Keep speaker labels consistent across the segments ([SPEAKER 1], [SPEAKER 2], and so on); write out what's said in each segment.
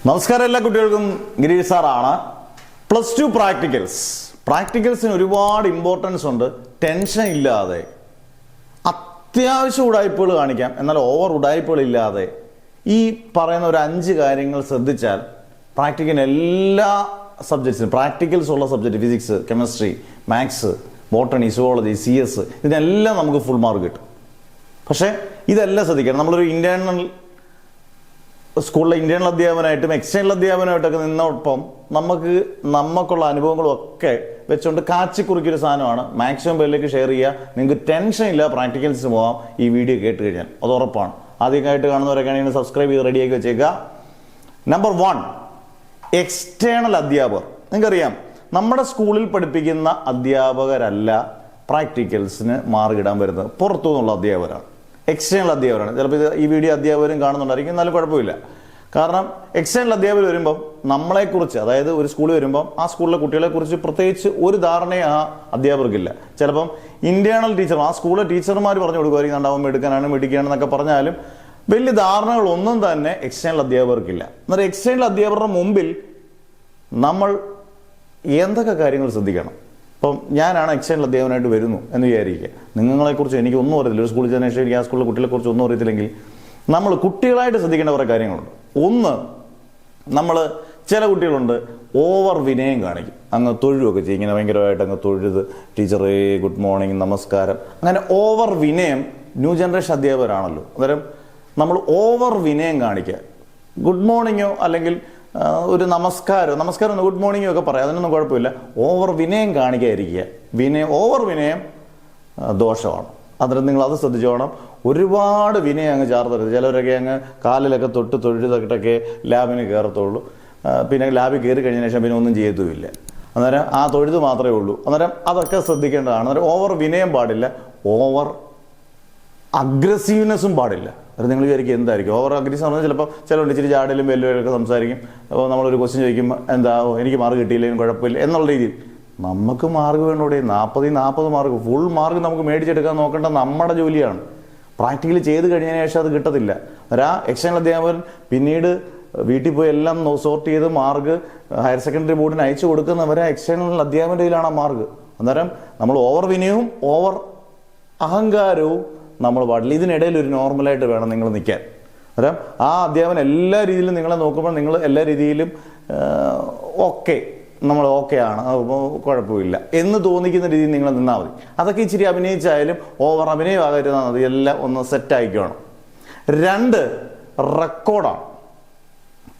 [SPEAKER 1] നമസ്കാരം എല്ലാ കുട്ടികൾക്കും ഗിരീഷ് സാറാണ്. +2 പ്രാക്ടിക്കൽസിന് ഒരുപാട് ഇമ്പോർട്ടൻസ് ഉണ്ട്. ടെൻഷൻ ഇല്ലാതെ അത്യാവശ്യം ഉടായ്പകൾ കാണിക്കാം, എന്നാൽ ഓവർ ഉടായ്പകൾ ഇല്ലാതെ ഈ പറയുന്ന ഒരു 5 കാര്യങ്ങൾ ശ്രദ്ധിച്ചാൽ പ്രാക്ടിക്കലിന് എല്ലാ സബ്ജക്ട്സിനും പ്രാക്ടിക്കൽസ് ഉള്ള subject physics, chemistry, maths, botany, zoology, CS ഇതിനെല്ലാം നമുക്ക് ഫുൾ മാർക്ക് കിട്ടും. പക്ഷേ ഇതെല്ലാം ശ്രദ്ധിക്കണം. നമ്മളൊരു സ്കൂളിലെ ഇന്റേണൽ അധ്യാപനമായിട്ടും എക്സ്റ്റേണൽ അധ്യാപനമായിട്ടൊക്കെ നിന്നൊപ്പം നമുക്കുള്ള അനുഭവങ്ങളും ഒക്കെ വെച്ചുകൊണ്ട് കാച്ചിക്കുറിക്കൊരു സാധനമാണ്. മാക്സിമം പേരിലേക്ക് ഷെയർ ചെയ്യുക. നിങ്ങൾക്ക് ടെൻഷൻ ഇല്ല, പ്രാക്ടിക്കൽസിന് പോകാം ഈ വീഡിയോ കേട്ട് കഴിഞ്ഞാൽ. അത് ഉറപ്പാണ്. ആദ്യമായിട്ട് കാണുന്നവരൊക്കെ ആണെങ്കിൽ സബ്സ്ക്രൈബ് ചെയ്ത് റെഡിയാക്കി വെച്ചേക്കുക. നമ്പർ 1, എക്സ്റ്റേണൽ അധ്യാപകർ. നിങ്ങൾക്കറിയാം, നമ്മുടെ സ്കൂളിൽ പഠിപ്പിക്കുന്ന അധ്യാപകരല്ല പ്രാക്ടിക്കൽസിന് മാർക്ക് ഇടാൻ വരുന്നത്, പുറത്തു നിന്നുള്ള അധ്യാപകരാണ്, എക്സ്റ്റേണൽ അധ്യാപകരാണ്. ചിലപ്പോൾ ഈ വീഡിയോ അധ്യാപകരും കാണുന്നുണ്ടായിരിക്കും, എന്നാലും കുഴപ്പമില്ല. കാരണം എക്സ്റ്റേണൽ അധ്യാപകർ വരുമ്പം നമ്മളെക്കുറിച്ച്, അതായത് ഒരു സ്കൂളിൽ വരുമ്പം ആ സ്കൂളിലെ കുട്ടികളെക്കുറിച്ച് പ്രത്യേകിച്ച് ഒരു ധാരണയും ആ അധ്യാപകർക്കില്ല. ചിലപ്പം ഇന്റേണൽ ടീച്ചർ, ആ സ്കൂളിലെ ടീച്ചർമാർ പറഞ്ഞു കൊടുക്കുമായിരിക്കും, ഉണ്ടാവും എടുക്കാനാണ് മെഡിക്കാനെന്നൊക്കെ പറഞ്ഞാലും വലിയ ധാരണകളൊന്നും തന്നെ എക്സ്റ്റേണൽ അധ്യാപകർക്കില്ല. എന്നാൽ എക്സ്റ്റേണൽ അധ്യാപകരുടെ മുമ്പിൽ നമ്മൾ എന്തൊക്കെ കാര്യങ്ങൾ ശ്രദ്ധിക്കണം? അപ്പം ഞാനാണ് എക്സ്റ്റേണൽ അധ്യാപകനായിട്ട് വരുന്നു എന്ന് വിചാരിക്കുക. നിങ്ങളെക്കുറിച്ച് എനിക്ക് ഒന്നും അറിയത്തില്ല, ഒരു സ്കൂളിൽ ചെന്ന ശേഷം എനിക്ക് ആ സ്കൂളിലെ കുട്ടികളെക്കുറിച്ച് ഒന്നും അറിയത്തില്ലെങ്കിൽ നമ്മൾ കുട്ടികളായിട്ട് ശ്രദ്ധിക്കേണ്ട കുറേ കാര്യങ്ങളുണ്ട്. ഒന്ന്, നമ്മൾ ചില കുട്ടികളുണ്ട് ഓവർ വിനയം കാണിക്കും, അങ്ങ് തൊഴുവൊക്കെ ചെയ്യും, ഇങ്ങനെ ഭയങ്കരമായിട്ട് അങ്ങ് തൊഴുത് ടീച്ചറേ ഗുഡ് മോർണിംഗ് നമസ്കാരം, അങ്ങനെ ഓവർ വിനയം. ന്യൂ ജനറേഷൻ അധ്യാപകരാണല്ലോ, അന്നേരം നമ്മൾ ഓവർ വിനയം കാണിക്കുക. ഗുഡ് മോർണിംഗോ അല്ലെങ്കിൽ ഒരു നമസ്കാരം ഗുഡ് മോർണിംഗോ ഒക്കെ പറയാം, അതിനൊന്നും കുഴപ്പമില്ല. ഓവർ വിനയം കാണിക്കാതിരിക്കുക. ഓവർ വിനയം ദോഷമാണ്. അന്നേരം നിങ്ങൾ അത് ശ്രദ്ധിച്ചോണം. ഒരുപാട് വിനയം അങ്ങ് ചാർത്തരുത്. ചിലവരൊക്കെ അങ്ങ് കാലിലൊക്കെ തൊട്ട് തൊഴുതൊക്കെ ലാബിന് കയറത്തുള്ളൂ. പിന്നെ ലാബിൽ കയറി കഴിഞ്ഞ ശേഷം പിന്നെ ഒന്നും ചെയ്യത്തുമില്ല. അന്നേരം ആ തൊഴുത് മാത്രമേ ഉള്ളൂ. അന്നേരം അതൊക്കെ ശ്രദ്ധിക്കേണ്ടതാണ്. അന്നേരം ഓവർ വിനയം പാടില്ല, ഓവർ അഗ്രസീവ്നെസ്സും പാടില്ല. അത് നിങ്ങൾ വിചാരിക്കും എന്തായിരിക്കും ഓവർ അഗ്രസീവ് പറഞ്ഞാൽ? ചിലപ്പോൾ ചിലവണ്ട് ഇച്ചിരി ചാടലും വെല്ലുവിളിയൊക്കെ സംസാരിക്കും. അപ്പോൾ നമ്മളൊരു ക്വസ്റ്റ്യൻ ചോദിക്കുമ്പോൾ എന്താ എനിക്ക് മാർക്ക് കിട്ടിയില്ലെങ്കിലും കുഴപ്പമില്ല എന്നുള്ള രീതിയിൽ. നമുക്ക് മാർക്ക് വേണ്ടോടെ 40 മാർക്ക് ഫുൾ മാർക്ക് നമുക്ക് മേടിച്ചെടുക്കാൻ നോക്കേണ്ട നമ്മുടെ ജോലിയാണ്. പ്രാക്ടിക്കലി ചെയ്ത് കഴിഞ്ഞതിന് ശേഷം അത് കിട്ടത്തില്ല. ആ എക്സ്റ്റേണൽ അധ്യാപകൻ പിന്നീട് വീട്ടിൽ പോയി എല്ലാം സോർട്ട് ചെയ്ത് മാർക്ക് ഹയർ സെക്കൻഡറി ബോർഡിന് അയച്ചു കൊടുക്കുന്നവരെ എക്സ്റ്റേണൽ അധ്യാപകൻ്റെ കയ്യിലാണ് ആ മാർക്ക്. അന്നേരം നമ്മൾ ഓവർ വിനയവും ഓവർ അഹങ്കാരവും നമ്മൾ പാടില്ല. ഇതിനിടയിൽ ഒരു നോർമലായിട്ട് വേണം നിങ്ങൾ നിൽക്കാൻ. അന്നേരം ആ അധ്യാപകൻ എല്ലാ രീതിയിലും നിങ്ങളെ നോക്കുമ്പോൾ നിങ്ങൾ എല്ലാ രീതിയിലും നമ്മൾ ഓക്കെയാണ്, കുഴപ്പമില്ല എന്ന് തോന്നിക്കുന്ന രീതിയിൽ നിങ്ങൾ നിന്നാൽ മതി. അതൊക്കെ ഇച്ചിരി അഭിനയിച്ചായാലും ഓവർ അഭിനയമാകരുതാണ്. അത് എല്ലാം ഒന്ന് സെറ്റായിക്കണം. 2, റെക്കോർഡാണ്.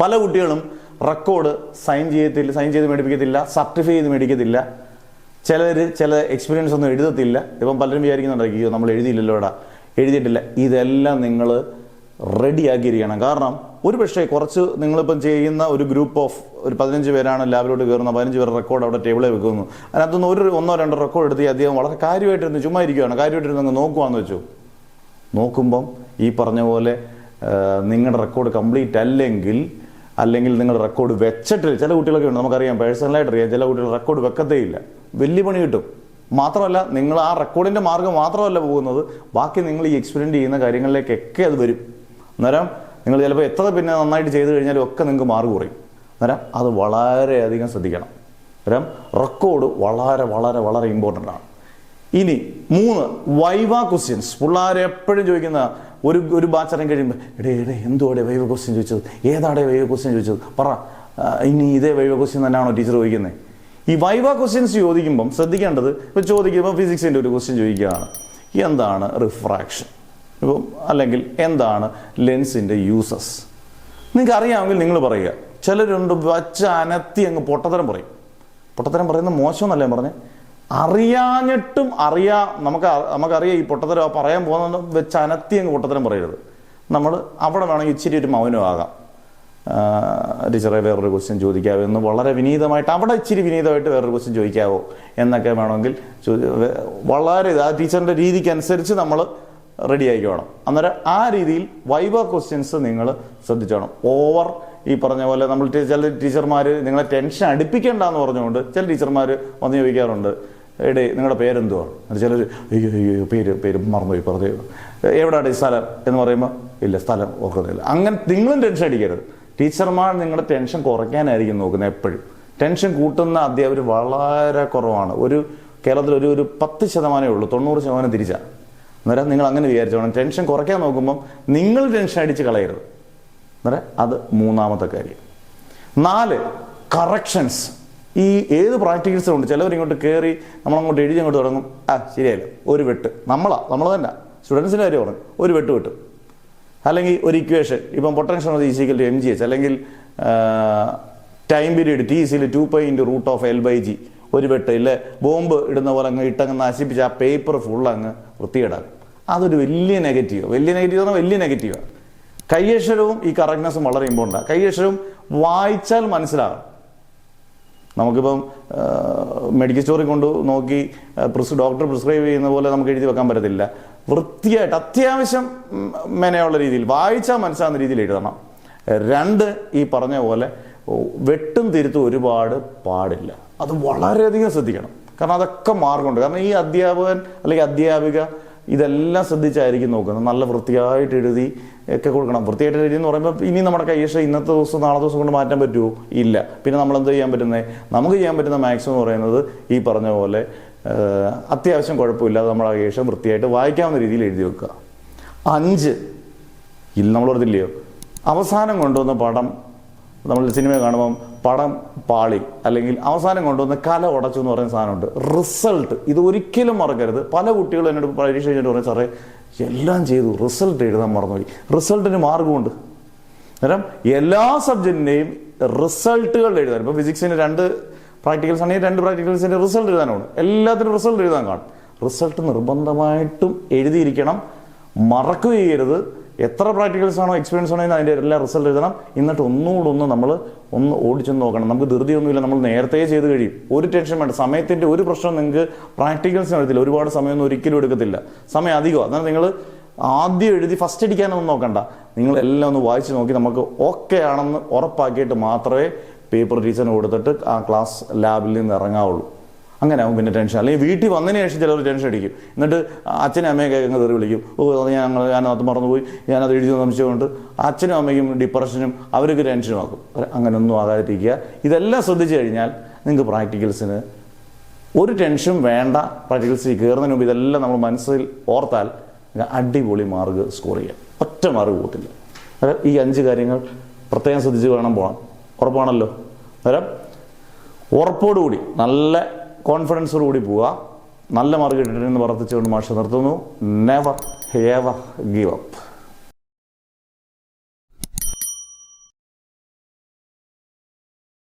[SPEAKER 1] പല കുട്ടികളും റെക്കോർഡ് സൈൻ ചെയ്ത് മേടിപ്പിക്കത്തില്ല, സർട്ടിഫൈ ചെയ്ത് മേടിക്കത്തില്ല. ചില എക്സ്പീരിയൻസ് ഒന്നും എഴുതത്തില്ല. ഇപ്പം പലരും വിചാരിക്കുന്നുണ്ടായിരിക്കും നമ്മൾ എഴുതിയിട്ടില്ല. ഇതെല്ലാം നിങ്ങൾ റെഡിയാക്കിയിരിക്കണം. കാരണം ഒരു പക്ഷേ കുറച്ച് നിങ്ങളിപ്പം ചെയ്യുന്ന ഒരു ഗ്രൂപ്പ് ഓഫ് ഒരു 15 പേരാണ് ലാബിലോട്ട് കയറുന്നത്. 15 പേർ റെക്കോർഡ് അവിടെ ടേബിളിൽ വെക്കുന്നു. അതിനകത്തുനിന്ന് 1-2 റെക്കോർഡ് എടുത്ത് അദ്ദേഹം വളരെ കാര്യമായിട്ടിരുന്ന് ചുമ്മാ ഇരിക്കുകയാണ്. കാര്യമായിട്ടിരുന്ന് അങ്ങ് നോക്കുവാന്ന് വെച്ചു. നോക്കുമ്പം ഈ പറഞ്ഞ പോലെ നിങ്ങളുടെ റെക്കോർഡ് കംപ്ലീറ്റ് അല്ലെങ്കിൽ നിങ്ങൾ റെക്കോർഡ് വെച്ചിട്ട്, ചില കുട്ടികളൊക്കെ ഉണ്ട്, നമുക്കറിയാം, പേഴ്സണലായിട്ട് അറിയാം, ചില കുട്ടികൾ റെക്കോർഡ് വെക്കത്തേ ഇല്ല. വലിയ പണി കിട്ടും. മാത്രമല്ല നിങ്ങൾ ആ റെക്കോർഡിൻ്റെ മാർഗ്ഗം മാത്രമല്ല പോകുന്നത്, ബാക്കി നിങ്ങൾ ഈ എക്സ്പെരിമെൻ്റ് ചെയ്യുന്ന കാര്യങ്ങളിലേക്കൊക്കെ അത് വരും. അന്നേരം നിങ്ങൾ ചിലപ്പോൾ എത്ര പിന്നെ നന്നായിട്ട് ചെയ്ത് കഴിഞ്ഞാലും ഒക്കെ നിങ്ങൾക്ക് മാർക്ക് കുറയും. അന്നേരം അത് വളരെയധികം ശ്രദ്ധിക്കണം. അന്നേരം റെക്കോർഡ് വളരെ വളരെ വളരെ ഇമ്പോർട്ടൻ്റ് ആണ്. ഇനി 3, വൈവ ക്വസ്റ്റ്യൻസ്. പിള്ളേർ എപ്പോഴും ചോദിക്കുന്ന ഒരു ബാച്ച് ഇറങ്ങി കഴിയുമ്പോൾ എന്തുവാടെ വൈവ ക്വസ്റ്റ്യൻ ചോദിച്ചത്, ഏതാടെ വൈവ ക്വസ്റ്റ്യൻ ചോദിച്ചത്, പറ ഇനി ഇതേ വൈവ ക്വസ്റ്റ്യൻ തന്നെയാണോ ടീച്ചർ ചോദിക്കുന്നത്? ഈ വൈവ ക്വസ്റ്റ്യൻസ് ചോദിക്കുമ്പം ശ്രദ്ധിക്കേണ്ടത്, ചോദിക്കുമ്പോൾ ഫിസിക്സിൻ്റെ ഒരു ക്വസ്റ്റ്യൻ ചോദിക്കുകയാണ്, എന്താണ് റിഫ്രാക്ഷൻ, ഇപ്പം അല്ലെങ്കിൽ എന്താണ് ലെൻസിൻ്റെ യൂസസ്. നിങ്ങൾക്ക് അറിയാമെങ്കിൽ നിങ്ങൾ പറയുക. ചിലരുണ്ട് അനത്തി അങ്ങ് പൊട്ടത്തരം പറയും. പൊട്ടത്തരം പറയുന്നത് മോശമെന്നല്ല ഞാൻ പറഞ്ഞത്, അറിയാഞ്ഞിട്ടും നമുക്കറിയാം ഈ പൊട്ടത്തരം പറയാൻ പോകുന്നത് അനത്തി അങ്ങ് പൊട്ടത്തരം പറയരുത്. നമ്മൾ അവിടെ വേണമെങ്കിൽ ഇച്ചിരി ഒരു മൗനമാകാം. ടീച്ചറെ വേറൊരു ക്വസ്റ്റ്യൻ ചോദിക്കാവോ എന്ന് വളരെ വിനീതമായിട്ട്, അവിടെ ഇച്ചിരി വിനീതമായിട്ട് വേറൊരു ക്വസ്റ്റ്യൻ ചോദിക്കാവോ എന്നൊക്കെ വേണമെങ്കിൽ വളരെ ആ ടീച്ചറിൻ്റെ രീതിക്ക് അനുസരിച്ച് നമ്മൾ റെഡി ആയിക്കോണം. അന്നേരം ആ രീതിയിൽ വൈവ ക്വസ്റ്റ്യൻസ് നിങ്ങൾ ശ്രദ്ധിച്ചോണം. ഓവർ ഈ പറഞ്ഞ പോലെ നമ്മൾ ചില ടീച്ചർമാർ നിങ്ങളെ ടെൻഷൻ അടുപ്പിക്കേണ്ടെന്ന് പറഞ്ഞുകൊണ്ട് ചില ടീച്ചർമാർ വന്ന് ചോദിക്കാറുണ്ട്, നിങ്ങളുടെ പേരെന്തുവാണ്? ചിലർ അയ്യോ പേര് മറന്നുപോയി, പറഞ്ഞു എവിടെയാണ് ഈ സ്ഥലം എന്ന് പറയുമ്പോൾ ഇല്ല സ്ഥലം ഓർക്കുന്നില്ല. അങ്ങനെ നിങ്ങളും ടെൻഷൻ അടിക്കരുത്. ടീച്ചർമാർ നിങ്ങളുടെ ടെൻഷൻ കുറയ്ക്കാനായിരിക്കും നോക്കുന്നത് എപ്പോഴും. ടെൻഷൻ കൂട്ടുന്ന അധ്യാപകർ വളരെ കുറവാണ്. കേരളത്തിൽ ഒരു 10% ഉള്ളൂ, 90% തിരിച്ചാണ്. അന്നേരം നിങ്ങൾ അങ്ങനെ വിചാരിച്ചോണം. ടെൻഷൻ കുറയ്ക്കാൻ നോക്കുമ്പം നിങ്ങൾ ടെൻഷൻ അടിച്ച് കളയരുത്. അന്നേരം അത് മൂന്നാമത്തെ കാര്യം. 4, കറക്ഷൻസ്. ഈ ഏത് പ്രാക്ടിക്കൽസും ഉണ്ട്. ചിലവർ ഇങ്ങോട്ട് കയറി നമ്മളങ്ങോട്ട് എഴുതി അങ്ങോട്ട് തുടങ്ങും, ശരിയല്ല, ഒരു വെട്ട്. നമ്മൾ തന്നെ സ്റ്റുഡൻസിൻ്റെ കാര്യം പറഞ്ഞു, ഒരു വെട്ട്. അല്ലെങ്കിൽ ഒരു ഇക്വേഷൻ, ഇപ്പം പൊട്ടൻഷ്യൽ ഈക്വൽ ടു mgh, അല്ലെങ്കിൽ ടൈം പീരീഡ് T = 2π × √L/g, ഒരു വെട്ട്. ഇല്ലേ, ബോംബ് ഇടുന്ന പോലെ അങ്ങ് ഇട്ടങ്ങ് നശിപ്പിച്ച് ആ പേപ്പർ ഫുൾ അങ്ങ് വൃത്തികേടാക്കും. അതൊരു വലിയ നെഗറ്റീവ് പറഞ്ഞാൽ വലിയ നെഗറ്റീവാണ്. കൈയക്ഷരവും ഈ കറക്റ്റ്നെസ്സും വളരെ ഇമ്പോർട്ടൻ്റാണ്. കൈയക്ഷരവും വായിച്ചാൽ മനസ്സിലാകും. നമുക്കിപ്പം മെഡിക്കൽ സ്റ്റോറിൽ കൊണ്ട് നോക്കി ഡോക്ടർ പ്രിസ്ക്രൈബ് ചെയ്യുന്ന പോലെ നമുക്ക് എഴുതി വെക്കാൻ പറ്റത്തില്ല. വൃത്തിയായിട്ട് അത്യാവശ്യം മെനയുള്ള രീതിയിൽ വായിച്ചാൽ മനസ്സിലാകുന്ന രീതിയിൽ എഴുതണം. 2, ഈ പറഞ്ഞ പോലെ വെട്ടും തിരുത്തും ഒരുപാട് പാടില്ല. അത് വളരെയധികം ശ്രദ്ധിക്കണം. കാരണം അതൊക്കെ മാർഗമുണ്ട്. കാരണം ഈ അധ്യാപകൻ അല്ലെങ്കിൽ അധ്യാപിക ഇതെല്ലാം ശ്രദ്ധിച്ചായിരിക്കും നോക്കുന്നത്. നല്ല വൃത്തിയായിട്ട് എഴുതി ഒക്കെ കൊടുക്കണം. വൃത്തിയായിട്ട് എഴുതി എന്ന് പറയുമ്പോൾ ഇനി നമ്മുടെ കൈയക്ഷരം ഇന്നത്തെ ദിവസം നാളെ ദിവസം കൊണ്ട് മാറ്റാൻ പറ്റുമോ? ഇല്ല. പിന്നെ നമ്മൾ എന്ത് ചെയ്യാൻ പറ്റുന്നത്? നമുക്ക് ചെയ്യാൻ പറ്റുന്ന മാക്സിമം എന്ന് പറയുന്നത് ഈ പറഞ്ഞ പോലെ അത്യാവശ്യം കുഴപ്പമില്ലാതെ നമ്മൾ ആ കൈയക്ഷരം വൃത്തിയായിട്ട് വായിക്കാവുന്ന രീതിയിൽ എഴുതി വെക്കുക. 5, നമ്മൾ പറഞ്ഞില്ലയോ, അവസാനം കൊണ്ടുവന്ന പടം, നമ്മൾ സിനിമ കാണുമ്പം പടം പാളി അല്ലെങ്കിൽ അവസാനം കൊണ്ടുവന്ന് കല ഉടച്ചു എന്ന് പറയുന്ന സാധനമുണ്ട്. റിസൾട്ട്. ഇത് ഒരിക്കലും മറക്കരുത്. പല കുട്ടികളും എന്നോട് പരീക്ഷ കഴിഞ്ഞിട്ട് പറയും, സാറേ എല്ലാം ചെയ്തു, റിസൾട്ട് എഴുതാൻ മറന്നുപോയി. റിസൾട്ടിന് മാർഗമുണ്ട്. അന്നേരം എല്ലാ സബ്ജക്റ്റിൻ്റെയും റിസൾട്ടുകൾ എഴുതാൻ, ഇപ്പോൾ ഫിസിക്സിന് 2 പ്രാക്ടിക്കൽസ് ആണെങ്കിൽ 2 പ്രാക്ടിക്കൽസിൻ്റെ റിസൾട്ട് എഴുതാനാണ്. എല്ലാത്തിനും റിസൾട്ട് എഴുതാൻ കാണും. റിസൾട്ട് നിർബന്ധമായിട്ടും എഴുതിയിരിക്കണം. മറക്കുകയും ചെയ്യരുത്. എത്ര പ്രാക്ടിക്കൽസ് ആണോ എക്സ്പീരിയൻസ് ആണോ അതിൻ്റെ എല്ലാ റിസൾട്ട് എഴുതണം. എന്നിട്ട് ഒന്നുകൂടെ നമ്മൾ ഓടിച്ചൊന്ന് നോക്കണം. നമുക്ക് ധൃതിയൊന്നുമില്ല, നമ്മൾ നേരത്തെ ചെയ്ത് കഴിയും. ഒരു ടെൻഷൻ വേണ്ട. സമയത്തിൻ്റെ ഒരു പ്രശ്നം നിങ്ങൾക്ക് പ്രാക്ടിക്കൽസിന് എടുത്തില്ല. ഒരുപാട് സമയമൊന്നും ഒരിക്കലും എടുക്കത്തില്ല. സമയം അധികം. എന്നാൽ നിങ്ങൾ ആദ്യം എഴുതി ഫസ്റ്റ് അടിക്കാനൊന്നും നോക്കണ്ട. നിങ്ങൾ എല്ലാം ഒന്ന് വായിച്ച് നോക്കി നമുക്ക് ഓക്കെ ആണെന്ന് ഉറപ്പാക്കിയിട്ട് മാത്രമേ പേപ്പർ ടീച്ചറിന് കൊടുത്തിട്ട് ആ ക്ലാസ് ലാബിൽ നിന്ന് ഇറങ്ങാവുള്ളൂ. അങ്ങനെ ആവും പിന്നെ ടെൻഷൻ. അല്ലെങ്കിൽ വീട്ടിൽ വന്നതിന് ശേഷം ചിലർ ടെൻഷൻ അടിക്കും. എന്നിട്ട് അച്ഛനും അമ്മയൊക്കെ അങ്ങ് തെറി വിളിക്കും, ഞാനത് മറന്നുപോയി, ഞാനത് എഴുതി സംശയമുണ്ട്. അച്ഛനും അമ്മയ്ക്കും ഡിപ്രഷനും അവർക്ക് ടെൻഷനും ആക്കും. അങ്ങനെയൊന്നും ആകാതിരിക്കുക. ഇതെല്ലാം ശ്രദ്ധിച്ചു കഴിഞ്ഞാൽ നിങ്ങൾക്ക് പ്രാക്ടിക്കൽസിന് ഒരു ടെൻഷൻ വേണ്ട. പ്രാക്ടിക്കൽസിൽ കയറുന്നതിന് മുമ്പ് ഇതെല്ലാം നമ്മൾ മനസ്സിൽ ഓർത്താൽ അടിപൊളി മാർക്ക് സ്കോർ ചെയ്യാം. ഒറ്റ മാർക്ക് പോകത്തില്ല. ഈ 5 കാര്യങ്ങൾ പ്രത്യേകം ശ്രദ്ധിച്ച് വേണം പോകാൻ. ഉറപ്പാണല്ലോ? അന്നേരം ഉറപ്പോടുകൂടി നല്ല കോൺഫിഡൻസോടുകൂടി പോവുക. നല്ല മാർക്ക് കിട്ടിയിട്ടെന്ന് പ്രവർത്തിച്ചുകൊണ്ട് മാഷ് നിർത്തുന്നു. Never ever give up.